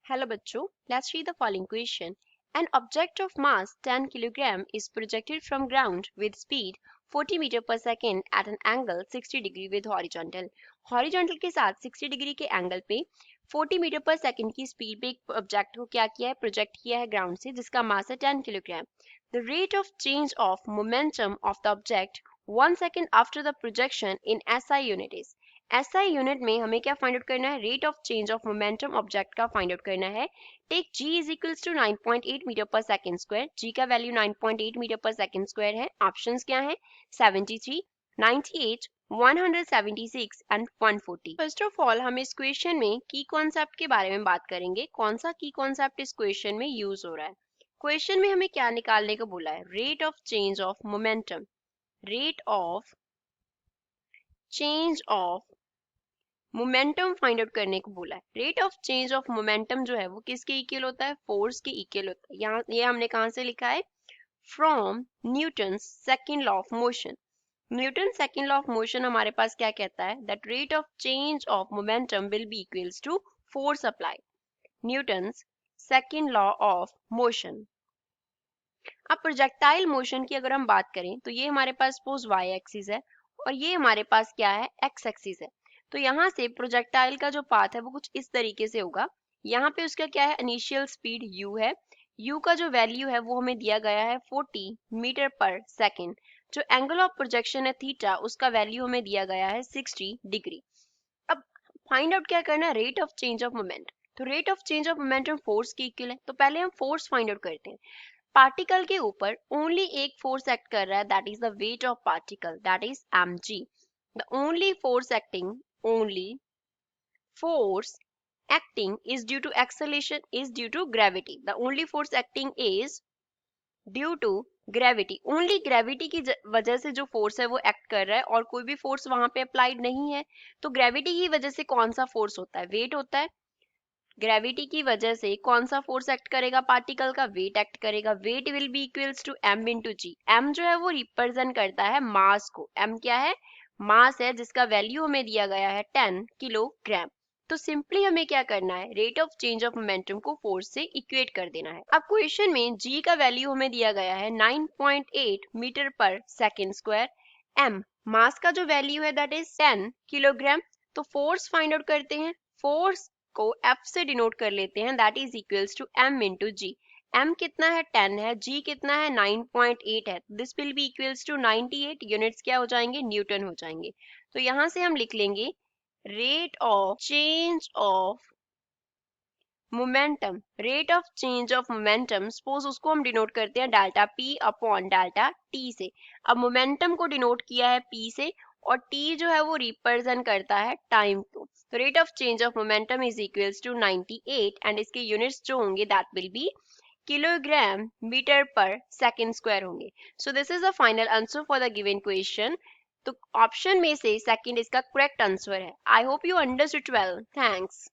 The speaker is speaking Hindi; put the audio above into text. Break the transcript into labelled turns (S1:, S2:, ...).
S1: Hello bachcho, let's read the following question. An object of mass 10 kg is projected from ground with speed 40 meter per second at an angle 60 degree with horizontal. Horizontal के साथ 60 डिग्री के एंगल पे 40 मीटर पर सेकंड की स्पीड पे एक ऑब्जेक्ट को क्या किया है, प्रोजेक्ट किया है ग्राउंड से, जिसका मास है 10 kilogram. The rate of change of momentum of the object 1 second after the projection in SI unit is. SI unit में हमें क्या फाइंड आउट करना है, rate of change of momentum object का फाइंड आउट करना है. Take g is equals to 9.8 meter per second square. g का value 9.8 meter per second square है. ऑप्शंस क्या हैं, 73, 98, 176 एंड 140. फर्स्ट ऑफ ऑल हम इस क्वेश्चन में की कॉन्सेप्ट के बारे में बात करेंगे. कौन सा की कॉन्सेप्ट इस क्वेश्चन में यूज हो रहा है. क्वेश्चन में हमें क्या निकालने को बोला है, rate of change of momentum. Rate of change of momentum find out करने को बोला है. Rate of change of momentum जो है वो किसके इक्वल होता है, फोर्स के इक्वल होता है. यहाँ ये हमने कहाँ से लिखा है, from Newton second law of motion. न्यूटन सेकंड लॉ ऑफ मोशन हमारे पास क्या कहता है, that rate of change of momentum will be equals to force apply. Newton second law of motion. अब प्रोजेक्टाइल मोशन की अगर हम बात करें तो ये हमारे पास सपोज वाई एक्सिस है और ये हमारे पास क्या है, एक्स एक्सिस है. तो यहाँ से प्रोजेक्टाइल का जो पाथ है वो कुछ इस तरीके से होगा. यहाँ पे उसका क्या है, इनिशियल स्पीड u है. u का जो वैल्यू है वो हमें दिया गया है 40 मीटर पर सेकेंड. जो एंगल ऑफ प्रोजेक्शन है थीटा, उसका वैल्यू हमें दिया गया है 60 डिग्री. अब फाइंड आउट क्या करना है, rate of change of moment. तो rate of change of momentum force के इक्वल है. तो पहले हम फोर्स फाइंड आउट करते हैं. पार्टिकल के ऊपर ओनली एक फोर्स एक्ट कर रहा है, that is the weight of particle, that is mg. The only force acting, only force acting is due to acceleration is due to gravity. The only force acting is due to gravity. only gravity की वजह से जो फोर्स है वो एक्ट कर रहा है और कोई भी फोर्स वहां पे अप्लाइड नहीं है. तो ग्रेविटी की वजह से कौन सा फोर्स होता है, वेट होता है. ग्रेविटी की वजह से कौन सा फोर्स एक्ट करेगा, पार्टिकल का वेट एक्ट करेगा. Weight will be equals to m into g. m जो है वो रिप्रेजेंट करता है मास को. m क्या है, मास है, जिसका वैल्यू हमें दिया गया है 10 किलोग्राम. तो सिंपली हमें क्या करना है, rate of change of momentum को फोर्स से इक्वेट कर देना है. अब क्वेश्चन में g का वैल्यू हमें दिया गया है 9.8 meter per second square. m मास का जो वैल्यू है दैट इज 10 किलोग्राम. तो फोर्स फाइंड आउट करते हैं. फोर्स को F से डिनोट कर लेते हैं, that is equals to m into g. m कितना है, 10 है. g कितना है, 9.8 है. This will be equals to 98. Units क्या हो जाएंगे, न्यूटन हो जाएंगे. तो यहाँ से हम लिख लेंगे rate of change of momentum. Rate of change of momentum, suppose उसको हम डिनोट करते हैं delta p upon delta t से. अब मोमेंटम को डिनोट किया है p से और t जो है वो रिप्रेजेंट करता है टाइम को. तो rate of change of momentum is equals to 98 and इसके यूनिट्स जो होंगे that will be kilogram meter per second square होंगे. So this is the final answer for the given question. तो ऑप्शन में से सेकंड इसका करेक्ट आंसर है. I hope you understood well. Thanks.